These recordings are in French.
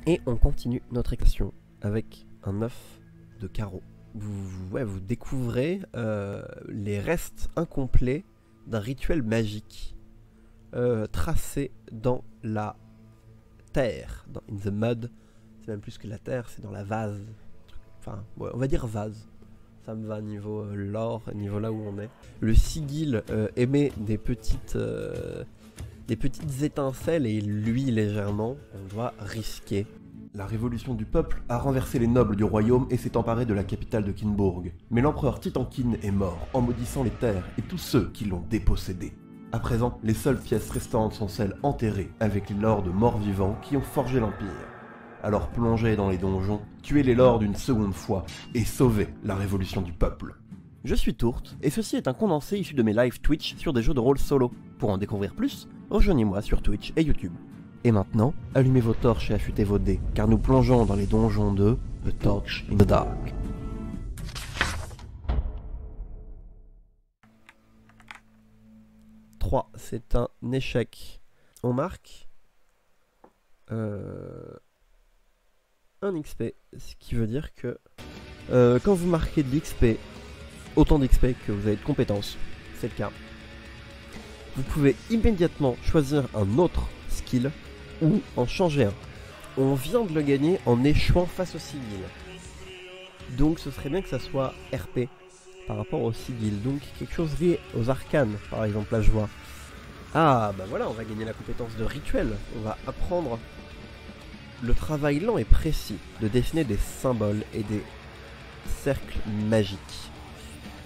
Et on continue notre expression avec un œuf de carreau. Vous découvrez les restes incomplets d'un rituel magique tracé dans la terre, in the mud. C'est même plus que la terre, c'est dans la vase. Enfin, ouais, on va dire vase. Ça me va niveau lore, niveau là où on est. Le sigil émet des petites étincelles et luit légèrement. On doit risquer. La révolution du peuple a renversé les nobles du royaume et s'est emparée de la capitale de Kinbourg. Mais l'empereur Titankin est mort en maudissant les terres et tous ceux qui l'ont dépossédé. À présent, les seules pièces restantes sont celles enterrées avec les lords morts-vivants qui ont forgé l'Empire. Alors plongez dans les donjons, tuez les lords une seconde fois et sauvez la révolution du peuple. Je suis Tourte, et ceci est un condensé issu de mes live Twitch sur des jeux de rôle solo. Pour en découvrir plus, rejoignez-moi sur Twitch et YouTube. Et maintenant, allumez vos torches et affûtez vos dés, car nous plongeons dans les donjons de The Torch in the Dark. C'est un échec. On marque un XP, ce qui veut dire que quand vous marquez de l'XP, autant d'XP que vous avez de compétences, c'est le cas, vous pouvez immédiatement choisir un autre skill ou en changer un. On vient de le gagner en échouant face au sigil. Donc ce serait bien que ça soit RP par rapport au sigil. Donc quelque chose lié aux arcanes, par exemple. Là je vois. Ah bah voilà, on va gagner la compétence de rituel. On va apprendre le travail lent et précis de dessiner des symboles et des cercles magiques.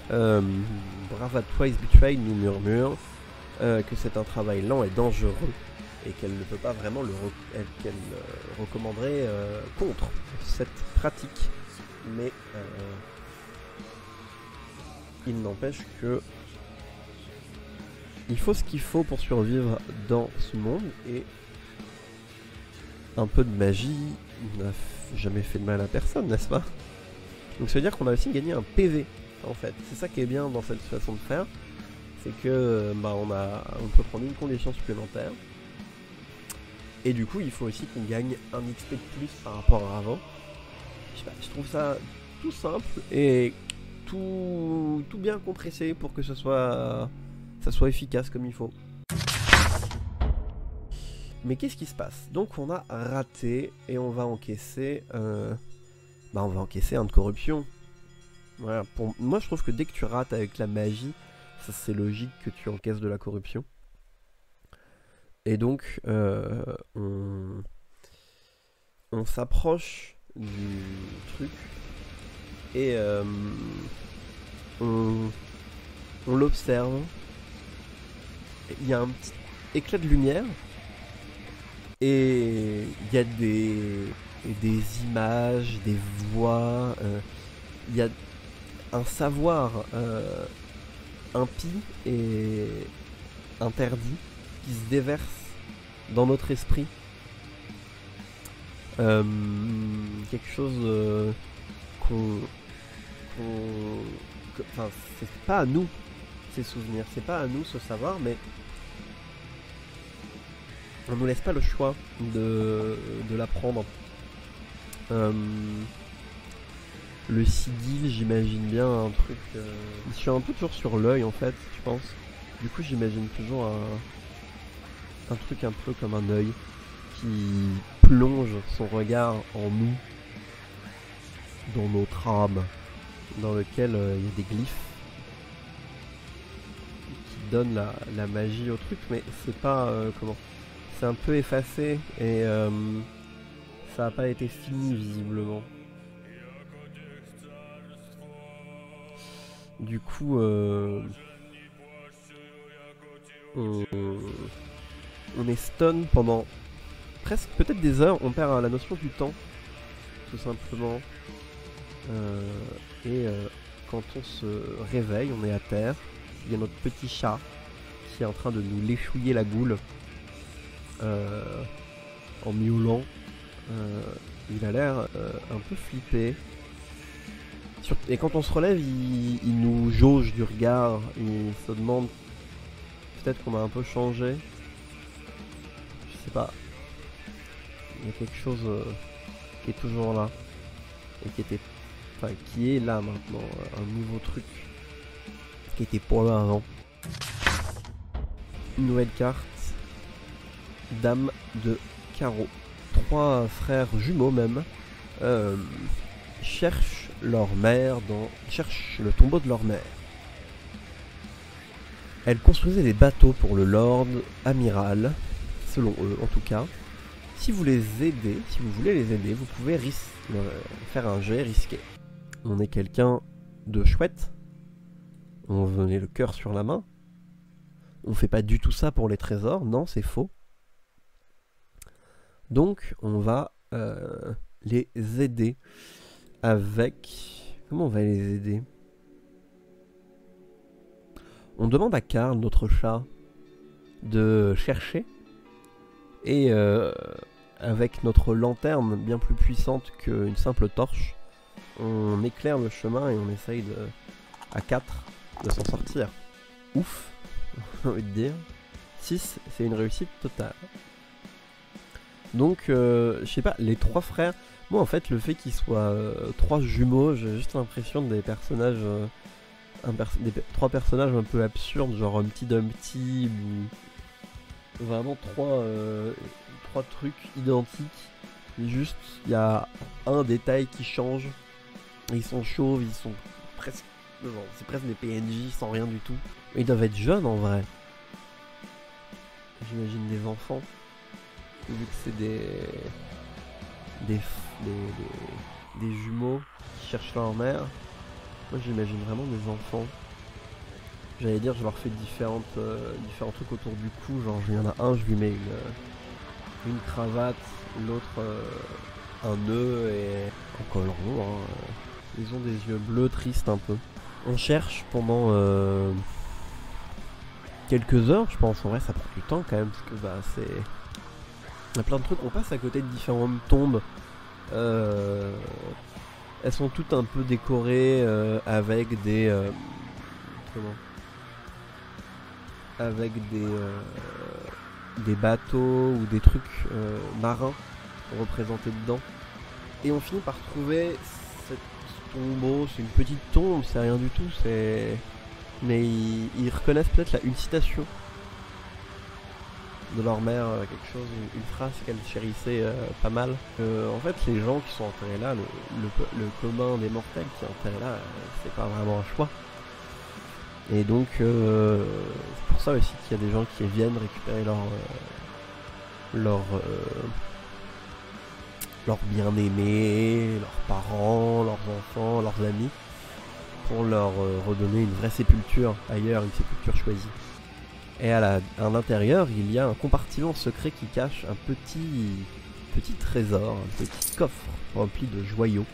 Brava Twice Betray nous murmure que c'est un travail lent et dangereux et qu'elle ne peut pas vraiment qu'elle recommanderait contre cette pratique. Mais il n'empêche que il faut ce qu'il faut pour survivre dans ce monde, et un peu de magie n'a jamais fait de mal à personne, n'est-ce pas? Donc ça veut dire qu'on a aussi gagné un PV en fait. C'est ça qui est bien dans cette façon de faire, c'est que on peut prendre une condition supplémentaire. Et du coup il faut aussi qu'on gagne un XP de plus par rapport à avant. Je sais pas, je trouve ça tout simple et tout bien compressé pour que ça soit efficace comme il faut. Mais qu'est-ce qui se passe? Donc on a raté et on va encaisser un de corruption. Voilà, moi je trouve que dès que tu rates avec la magie, ça c'est logique que tu encaisses de la corruption. Et donc on s'approche du truc et on l'observe. Il y a un petit éclat de lumière et il y a des images, des voix, il y a un savoir impie et interdit qui se déverse dans notre esprit. Quelque chose enfin, c'est pas à nous ces souvenirs, c'est pas à nous ce savoir, mais on nous laisse pas le choix de l'apprendre. Le sigil, j'imagine bien un truc. Je suis un peu toujours sur l'œil en fait, je pense. Du coup, j'imagine toujours un truc un peu comme un œil qui plonge son regard en nous, dans notre âme, dans lequel il y a des glyphes qui donnent la magie au truc, mais c'est pas c'est un peu effacé et ça n'a pas été fini visiblement. Du coup on est stun pendant presque peut-être des heures, on perd la notion du temps tout simplement. Quand on se réveille, on est à terre, il y a notre petit chat qui est en train de nous léchouiller la goule en miaulant. Il a l'air un peu flippé. Et quand on se relève, il nous jauge du regard, il se demande peut-être qu'on a un peu changé. Je sais pas. Il y a quelque chose qui est toujours là. Et qui est là maintenant. Un nouveau truc. Qui était pas là avant. Une nouvelle carte. Dame de carreau. 3 frères jumeaux même. Cherchent leur mère cherchent le tombeau de leur mère. Elles construisaient des bateaux pour le Lord Amiral, selon eux en tout cas. Si vous voulez les aider, vous pouvez faire un jet risqué. On est quelqu'un de chouette. On venait le cœur sur la main. On fait pas du tout ça pour les trésors, non, c'est faux. Donc on va les aider avec... Comment on va les aider ? On demande à Karl, notre chat, de chercher. Et avec notre lanterne bien plus puissante qu'une simple torche, on éclaire le chemin et on essaye à 4 de s'en sortir. Ouf, j'ai envie de dire. 6, c'est une réussite totale. Donc, je sais pas, les 3 frères... Moi, en fait, le fait qu'ils soient 3 jumeaux, j'ai juste l'impression des personnages... 3 personnages un peu absurdes, genre un petit Dumpty ou... Vraiment 3 trucs identiques. Mais juste, il y a un détail qui change. Ils sont chauves, ils sont presque... C'est presque des PNJ sans rien du tout. Ils doivent être jeunes en vrai. J'imagine des enfants. Vu que c'est des jumeaux qui cherchent leur mère. Moi j'imagine vraiment des enfants. J'allais dire je leur fais différents trucs autour du cou. Genre il y en a un, je lui mets une cravate, l'autre un nœud et un col rond. Ils ont des yeux bleus tristes un peu. On cherche pendant quelques heures je pense. En vrai ça prend du temps quand même parce que c'est... Il y a plein de trucs, on passe à côté de différentes tombes. Elles sont toutes un peu décorées avec des... avec des bateaux ou des trucs marins représentés dedans. Et on finit par trouver cette tombeau, c'est une petite tombe, c'est rien du tout, c'est... Mais ils reconnaissent peut-être une citation de leur mère, quelque chose, une phrase qu'elle chérissait pas mal. En fait, les gens qui sont enterrés là, le commun des mortels qui est enterré là, c'est pas vraiment un choix. Et donc, c'est pour ça aussi qu'il y a des gens qui viennent récupérer leurs bien-aimés, leurs parents, leurs enfants, leurs amis, pour leur redonner une vraie sépulture ailleurs, une sépulture choisie. Et à l'intérieur, il y a un compartiment secret qui cache un petit trésor, un petit coffre rempli de joyaux.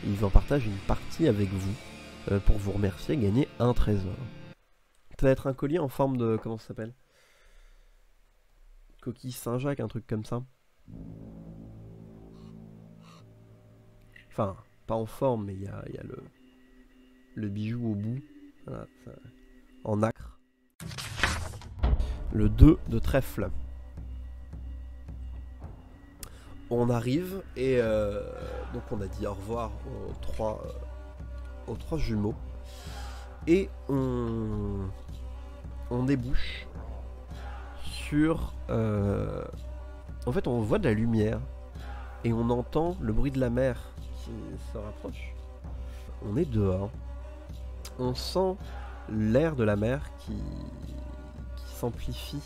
Ils en partagent une partie avec vous pour vous remercier et gagner un trésor. Ça va être un collier en forme de... Comment ça s'appelle ? Coquille Saint-Jacques, un truc comme ça. Enfin, pas en forme, mais il y a le bijou au bout. Voilà, en nacre. Le 2 de trèfle. On arrive et donc on a dit au revoir aux 3 jumeaux. Et on débouche sur... en fait on voit de la lumière et on entend le bruit de la mer qui se rapproche. On est dehors. On sent l'air de la mer qui s'amplifie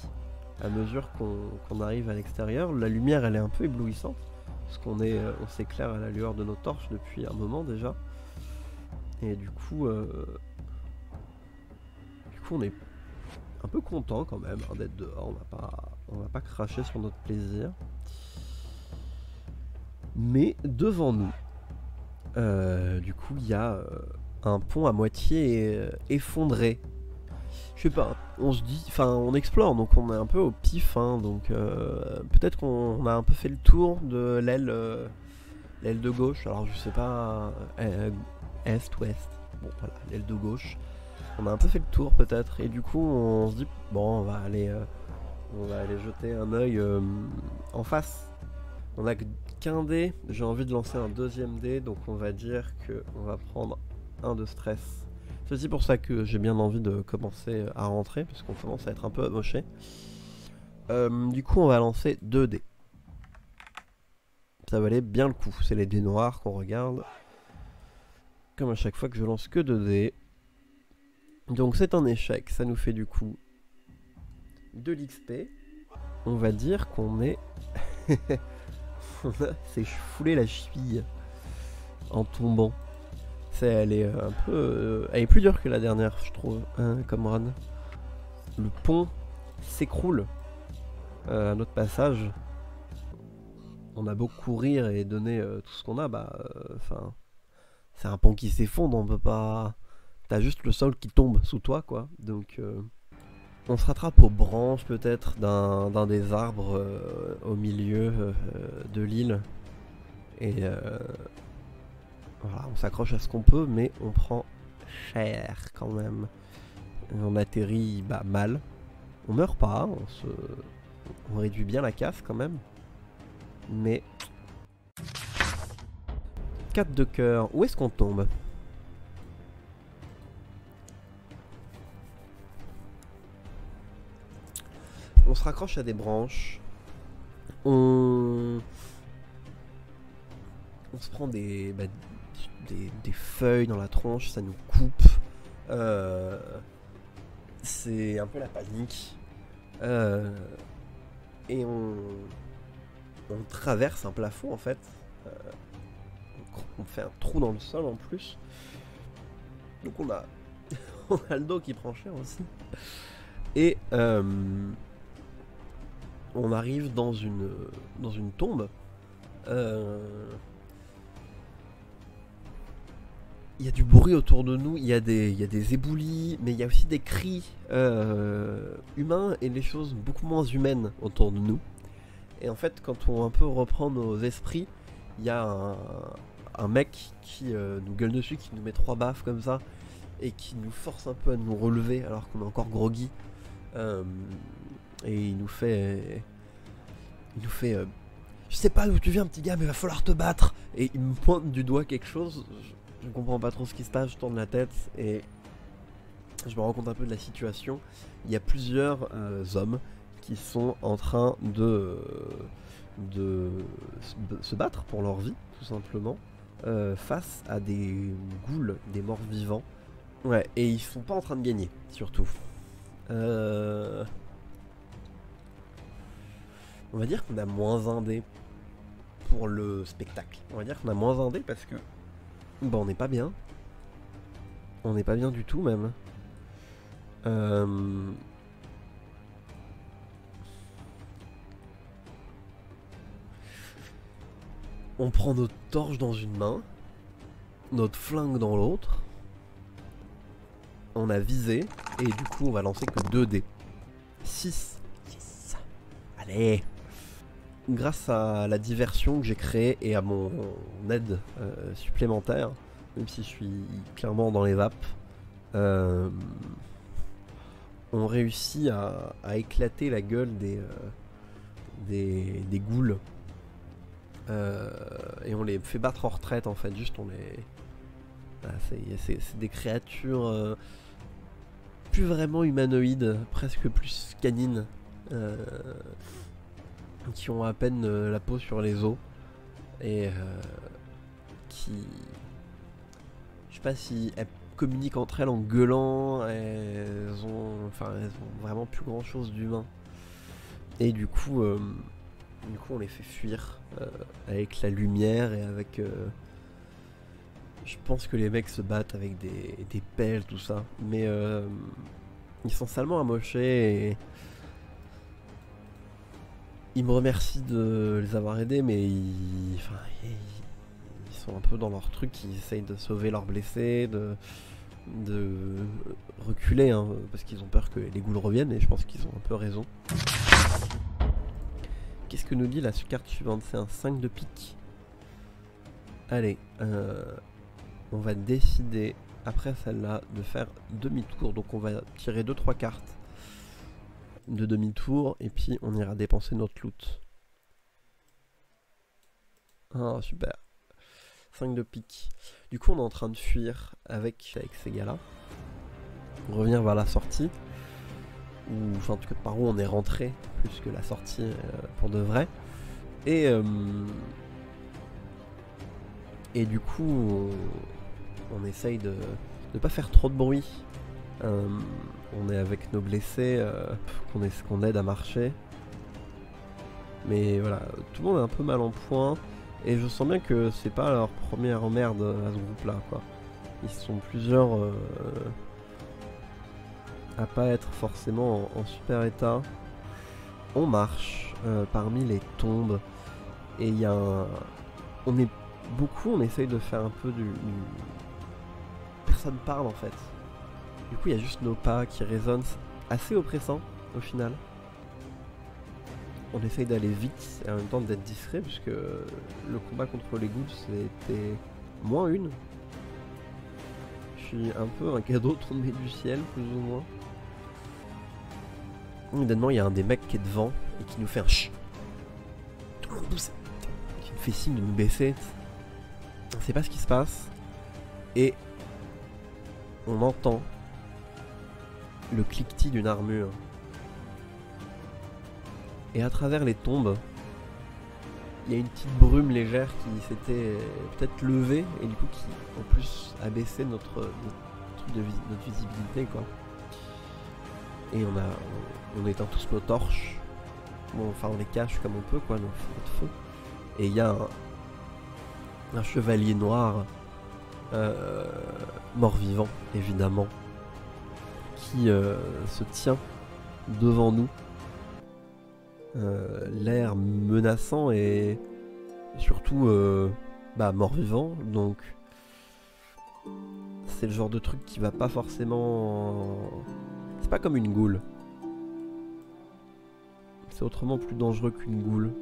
à mesure qu'on arrive à l'extérieur. La lumière elle est un peu éblouissante parce on s'éclaire à la lueur de nos torches depuis un moment déjà. Et du coup on est un peu content quand même d'être dehors. On va pas cracher sur notre plaisir. Mais devant nous, du coup il y a un pont à moitié effondré. Je sais pas, on se dit, enfin on explore donc on est un peu au pif, donc peut-être qu'on a un peu fait le tour de l'aile de gauche. Alors je sais pas, est, ouest, bon voilà, l'aile de gauche. On a un peu fait le tour peut-être et du coup on se dit bon on va aller jeter un œil en face On a qu'un dé, j'ai envie de lancer un deuxième dé, donc on va dire qu'on va prendre un de stress. C'est aussi pour ça que j'ai bien envie de commencer à rentrer, parce qu'on commence à être un peu amoché. Du coup on va lancer 2 dés. Ça valait bien le coup, c'est les dés noirs qu'on regarde. Comme à chaque fois que je lance que 2 dés. Donc c'est un échec, ça nous fait du coup de l'XP. On va dire qu'on est... On s'est foulé la cheville en tombant. Elle est un peu... elle est plus dure que la dernière, je trouve, hein, comme run. Le pont s'écroule à notre passage. On a beau courir et donner tout ce qu'on a, enfin... c'est un pont qui s'effondre, on peut pas... T'as juste le sol qui tombe sous toi, quoi. Donc... on se rattrape aux branches, peut-être, d'un des arbres au milieu de l'île. Et... voilà, on s'accroche à ce qu'on peut, mais on prend cher quand même. On atterrit mal. On meurt pas, on réduit bien la casse quand même. Mais... 4 de cœur, où est-ce qu'on tombe? On se raccroche à des branches. On se prend des feuilles dans la tronche, ça nous coupe. C'est un peu la panique. Et on traverse un plafond en fait. On fait un trou dans le sol en plus. Donc on a le dos qui prend cher aussi. Et on arrive dans une tombe. Il y a du bruit autour de nous, il y a des éboulis, mais il y a aussi des cris humains et des choses beaucoup moins humaines autour de nous. Et en fait, quand on un peu reprend nos esprits, il y a un mec qui nous gueule dessus, qui nous met 3 baffes comme ça, et qui nous force un peu à nous relever alors qu'on est encore groggy. Et il nous fait... je sais pas d'où tu viens petit gars, mais il va falloir te battre. Et il me pointe du doigt quelque chose. Je comprends pas trop ce qui se passe, je tourne la tête et je me rends compte un peu de la situation. Il y a plusieurs hommes qui sont en train de se battre pour leur vie, tout simplement, face à des ghouls, des morts vivants. Ouais, et ils sont pas en train de gagner, surtout. On va dire qu'on a moins un dé pour le spectacle. On va dire qu'on a moins un dé parce que on n'est pas bien. On n'est pas bien du tout même. On prend notre torche dans une main, notre flingue dans l'autre. On a visé et du coup on va lancer que 2 dés. 6. Yes. Allez. Grâce à la diversion que j'ai créée et à mon aide supplémentaire, même si je suis clairement dans les vapes, on réussit à éclater la gueule des ghouls. Et on les fait battre en retraite en fait, juste on les... c'est des créatures plus vraiment humanoïdes, presque plus canines. Qui ont à peine la peau sur les os et qui, je sais pas si elles communiquent entre elles en gueulant, elles ont vraiment plus grand chose d'humain et du coup on les fait fuir avec la lumière et avec je pense que les mecs se battent avec des pelles, tout ça, mais ils sont salement amochés et ils me remercient de les avoir aidés, mais ils sont un peu dans leur truc, ils essayent de sauver leurs blessés, de reculer, hein, parce qu'ils ont peur que les ghouls reviennent, et je pense qu'ils ont un peu raison. Qu'est-ce que nous dit la carte suivante? C'est un 5 de pique. Allez, on va décider, après celle-là, de faire demi-tour, donc on va tirer 2-3 cartes de demi-tour et puis on ira dépenser notre loot. Ah, super. 5 de pique. Du coup, on est en train de fuir avec ces gars-là. Revenir vers la sortie. Ou, enfin, en tout cas, par où on est rentré, plus que la sortie pour de vrai. Et du coup, on essaye de ne pas faire trop de bruit. On est avec nos blessés, qu'on aide à marcher. Mais voilà, tout le monde est un peu mal en point. Et je sens bien que c'est pas leur première emmerde à ce groupe-là, quoi. Ils sont plusieurs à pas être forcément en super état. On marche parmi les tombes. Et il y a un... on essaye de faire un peu du... Personne parle en fait. Du coup il y a juste nos pas qui résonnent, assez oppressant au final. On essaye d'aller vite et en même temps d'être discret puisque le combat contre les ghouls c'était -1. Je suis un peu un cadeau tombé du ciel plus ou moins. Évidemment il y a un des mecs qui est devant et qui nous fait un chut. Tout le monde pousse. Qui me fait signe de nous baisser. On sait pas ce qui se passe. Et on entend le cliquetis d'une armure. Et à travers les tombes, il y a une petite brume légère qui s'était peut-être levée et du coup qui en plus a baissé notre visibilité quoi. Et on éteint tous nos torches. Bon, enfin on les cache comme on peut quoi, notre feu. Et il y a un chevalier noir mort-vivant évidemment qui se tient devant nous, l'air menaçant et surtout mort-vivant, donc c'est le genre de truc qui va pas forcément... C'est pas comme une goule, c'est autrement plus dangereux qu'une goule.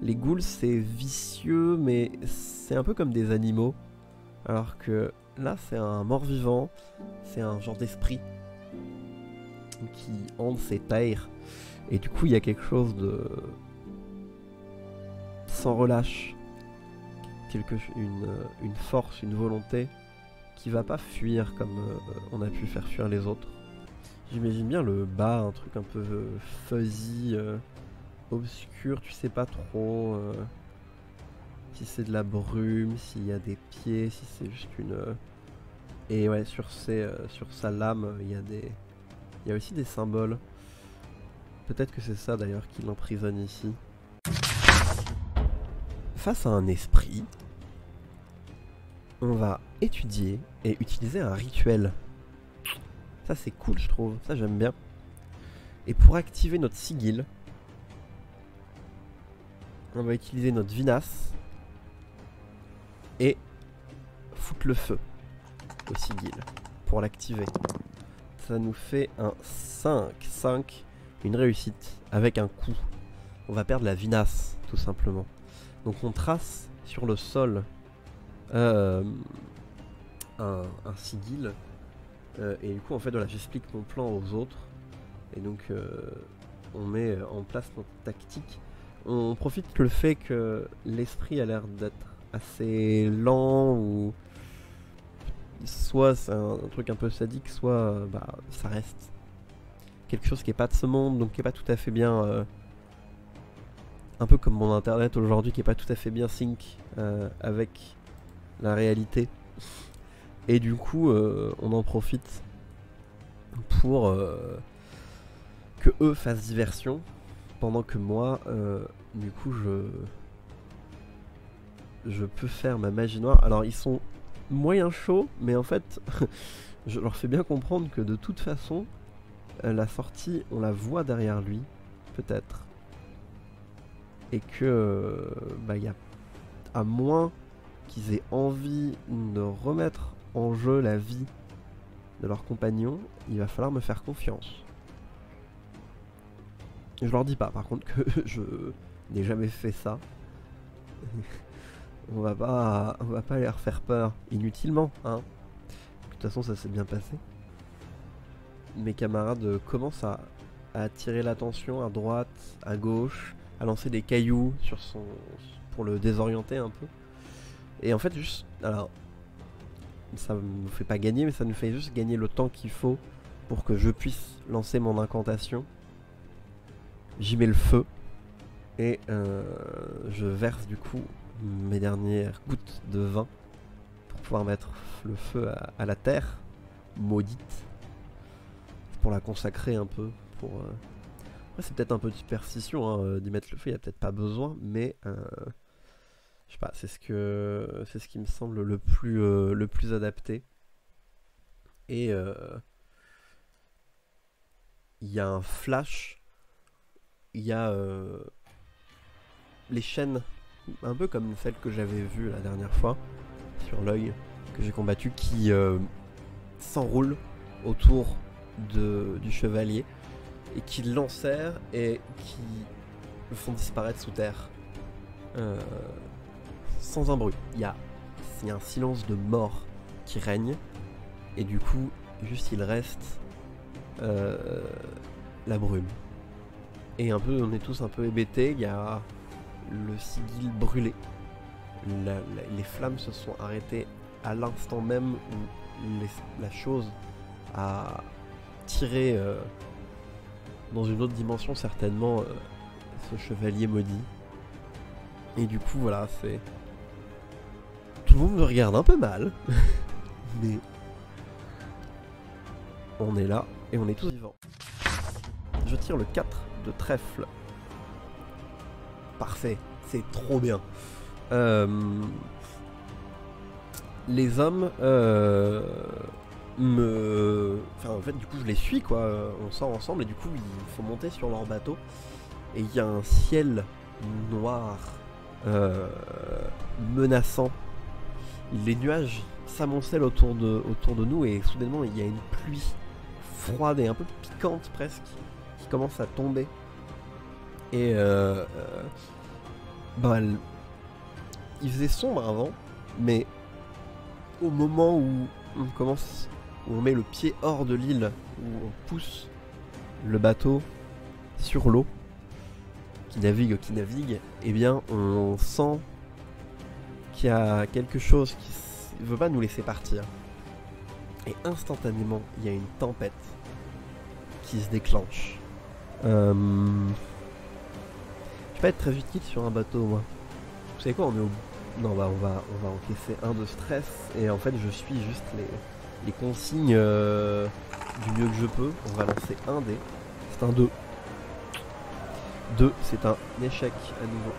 Les ghouls c'est vicieux mais c'est un peu comme des animaux, alors que là c'est un mort-vivant, c'est un genre d'esprit qui hante ces terres. Et du coup il y a quelque chose de sans relâche, une force, une volonté qui va pas fuir comme on a pu faire fuir les autres. J'imagine bien le bas, un truc un peu fuzzy, obscur, tu sais pas trop si c'est de la brume, s'il y a des pieds, si c'est juste une... Et ouais, sur sa lame, il y a aussi des symboles. Peut-être que c'est ça d'ailleurs qui l'emprisonne ici. Face à un esprit, on va étudier et utiliser un rituel. Ça c'est cool je trouve, ça j'aime bien. Et pour activer notre sigil, on va utiliser notre vinasse et foutre le feu au sigil pour l'activer. Ça nous fait un 5, une réussite avec un coup. On va perdre la vinasse tout simplement. Donc on trace sur le sol un sigil. Et du coup en fait voilà, j'explique mon plan aux autres. Et donc on met en place notre tactique. On profite que le fait que l'esprit a l'air d'être assez lent, ou soit c'est un truc un peu sadique, soit ça reste quelque chose qui est pas de ce monde, donc qui est pas tout à fait bien, un peu comme mon internet aujourd'hui qui est pas tout à fait bien sync avec la réalité. Et du coup on en profite pour que eux fassent diversion, pendant que moi du coup je peux faire ma magie noire. Alors ils sont moyen chauds, mais en fait je leur fais bien comprendre que de toute façon la sortie on la voit derrière lui peut-être, et que y a, à moins qu'ils aient envie de remettre en jeu la vie de leurs compagnons, il va falloir me faire confiance. Je leur dis pas par contre que je n'ai jamais fait ça. on va pas leur faire peur inutilement, hein. De toute façon ça s'est bien passé. Mes camarades commencent à attirer l'attention à droite, à gauche, à lancer des cailloux pour le désorienter un peu. Et en fait juste, alors ça me fait pas gagner, mais ça nous fait juste gagner le temps qu'il faut pour que je puisse lancer mon incantation. J'y mets le feu et je verse du coup mes dernières gouttes de vin pour pouvoir mettre le feu à la terre maudite, pour la consacrer un peu, pour ouais, c'est peut-être un peu de superstition hein, d'y mettre le feu, il n'y a peut-être pas besoin, mais je sais pas, c'est ce qui me semble le plus adapté. Et il y a un flash, il y a les chaînes, un peu comme celle que j'avais vue la dernière fois sur l'œil que j'ai combattu, qui s'enroulent autour du chevalier et qui l'enserrent et qui le font disparaître sous terre sans un bruit. Il y a un silence de mort qui règne et du coup juste il reste la brume. Et un peu, on est tous un peu hébétés, il y a le sigil brûlé. Les flammes se sont arrêtées à l'instant même où la chose a tiré dans une autre dimension certainement ce chevalier maudit. Et du coup voilà, c'est... Tout le monde me regarde un peu mal, mais on est là et on est tous vivants. Je tire le 4 de trèfle. Parfait, c'est trop bien. Les hommes enfin en fait du coup je les suis quoi, on sort ensemble et du coup il faut monter sur leur bateau et il y a un ciel noir menaçant. Les nuages s'amoncellent autour de nous et soudainement il y a une pluie froide et un peu piquante presque qui commence à tomber. Et il faisait sombre avant, mais au moment où on met le pied hors de l'île, où on pousse le bateau sur l'eau, qui navigue, eh bien on sent qu'il y a quelque chose qui ne veut pas nous laisser partir. Et instantanément, il y a une tempête qui se déclenche. Je vais pas être très utile sur un bateau, moi. Vous savez quoi, on est au... Non, bah on va encaisser un de stress, et en fait je suis juste les consignes du mieux que je peux. On va lancer un dé. C'est un 2. 2, c'est un échec à nouveau.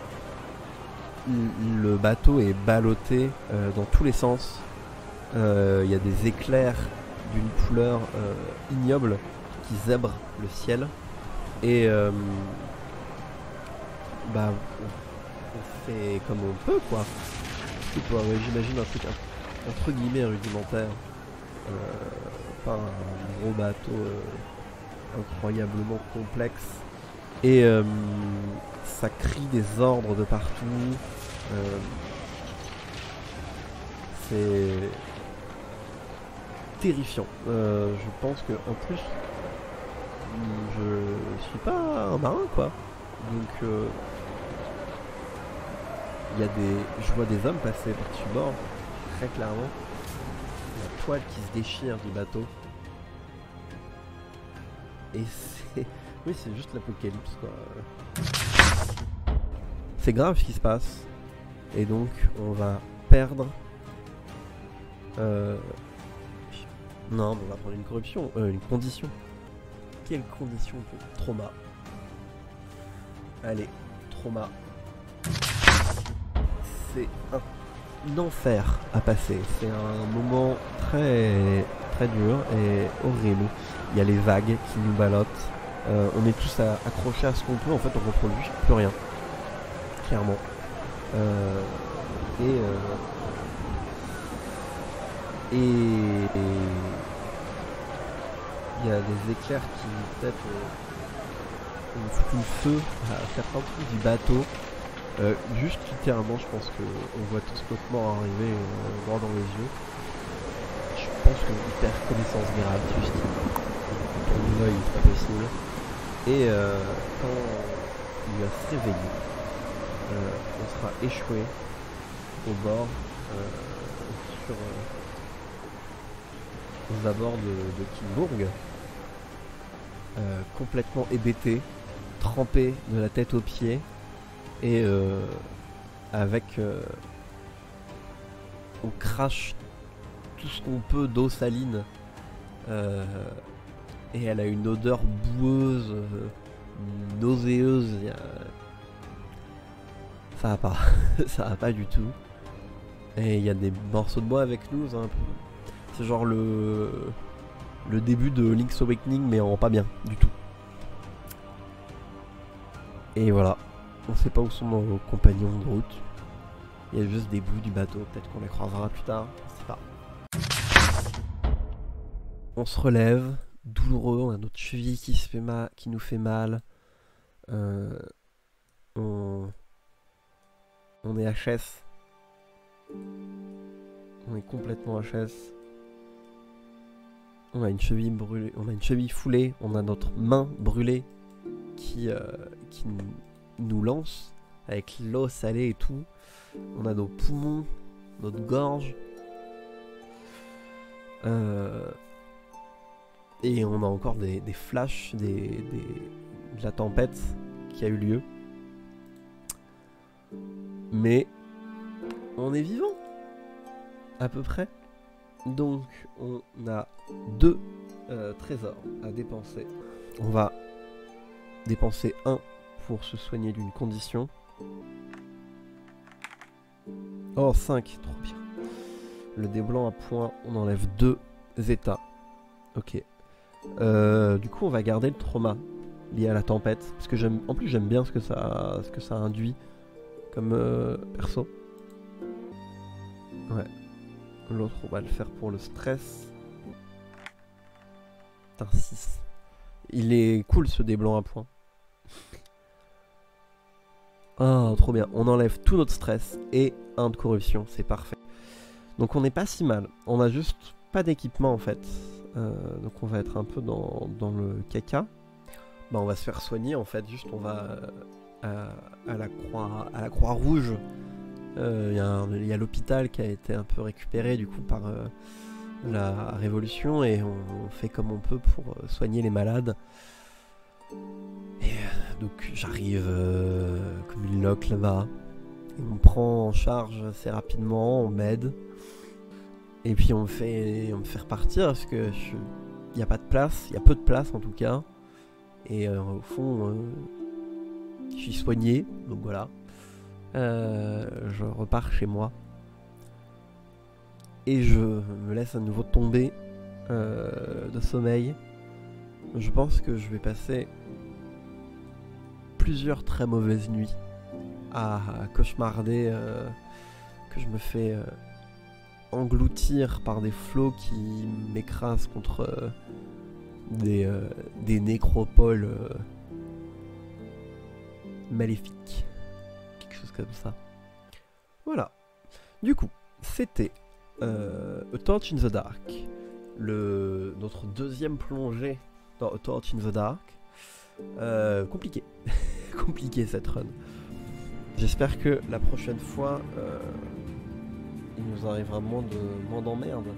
Le bateau est ballotté dans tous les sens. Il y a des éclairs d'une couleur ignoble qui zèbrent le ciel. Et on fait comme on peut quoi. J'imagine un truc entre guillemets rudimentaire. Pas un gros bateau incroyablement complexe. Et ça crie des ordres de partout. C'est terrifiant. Je pense que en plus je suis pas un marin quoi. Donc je vois des hommes passer par-dessus bord, très clairement. La toile qui se déchire du bateau. Et c'est... Oui, c'est juste l'apocalypse quoi. C'est grave ce qui se passe. Et donc on va perdre... Non, mais on va prendre une corruption, une condition. Quelle condition pour trauma? Allez, trauma. C'est un enfer à passer. C'est un moment très très dur et horrible. Il y a les vagues qui nous ballottent. On est tous accrochés à ce qu'on peut. En fait, on contrôle juste plus rien. Clairement. Et il y a des éclairs qui peut-être foutent le feu à certains trucs du bateau. Juste littéralement, je pense qu'on voit tous notre mort arriver droit dans les yeux. Je pense qu'il perd connaissance grave, juste. Pour l'œil, c'est pas possible. Et quand il va se réveiller, on sera échoué au bord, aux abords de Kinbourg, complètement hébété, trempé de la tête aux pieds et avec on crache tout ce qu'on peut d'eau saline et elle a une odeur boueuse, nauséeuse. Ça va pas, ça va pas du tout. Et il y a des morceaux de bois avec nous, c'est genre le début de Link's Awakening mais en pas bien du tout. Et voilà, on sait pas où sont nos compagnons de route. Il y a juste des bouts du bateau, peut-être qu'on les croisera plus tard, on sait pas. On se relève, douloureux, on a notre cheville qui nous fait mal. On est HS. On est complètement HS. On a une cheville brûlée, on a une cheville foulée, on a notre main brûlée qui nous lance avec l'eau salée et tout. On a nos poumons, notre gorge. Et on a encore des flashs de la tempête qui a eu lieu. Mais on est vivant, à peu près. Donc on a 2 trésors à dépenser. On va dépenser 1 pour se soigner d'une condition. Oh 5, trop bien. Le dé blanc à point, on enlève 2 états. Ok. Du coup on va garder le trauma lié à la tempête. Parce que en plus j'aime bien ce que ça induit comme perso. Ouais. L'autre on va le faire pour le stress. Putain 6. Il est cool ce dé blanc à point. Ah trop bien. On enlève tout notre stress et 1 de corruption. C'est parfait. Donc on n'est pas si mal. On a juste pas d'équipement en fait. Donc on va être un peu dans le caca. Bah on va se faire soigner en fait. Juste on va à la croix rouge. Il y a l'hôpital qui a été un peu récupéré du coup par la révolution et on fait comme on peut pour soigner les malades. Et donc j'arrive comme une loque là-bas. Et on me prend en charge assez rapidement, on m'aide. Et puis on me fait repartir parce que il n'y a pas de place, il y a peu de place en tout cas. Et au fond, je suis soigné, donc voilà. Je repars chez moi. Et je me laisse à nouveau tomber de sommeil. Je pense que je vais passer plusieurs très mauvaises nuits à cauchemarder que je me fais engloutir par des flots qui m'écrasent contre des nécropoles maléfiques. Quelque chose comme ça. Voilà. Du coup, c'était A Torch in the Dark. Notre deuxième plongée dans A Torch in the Dark. Compliqué. Compliqué cette run. J'espère que la prochaine fois, il nous arrivera moins d'emmerdes.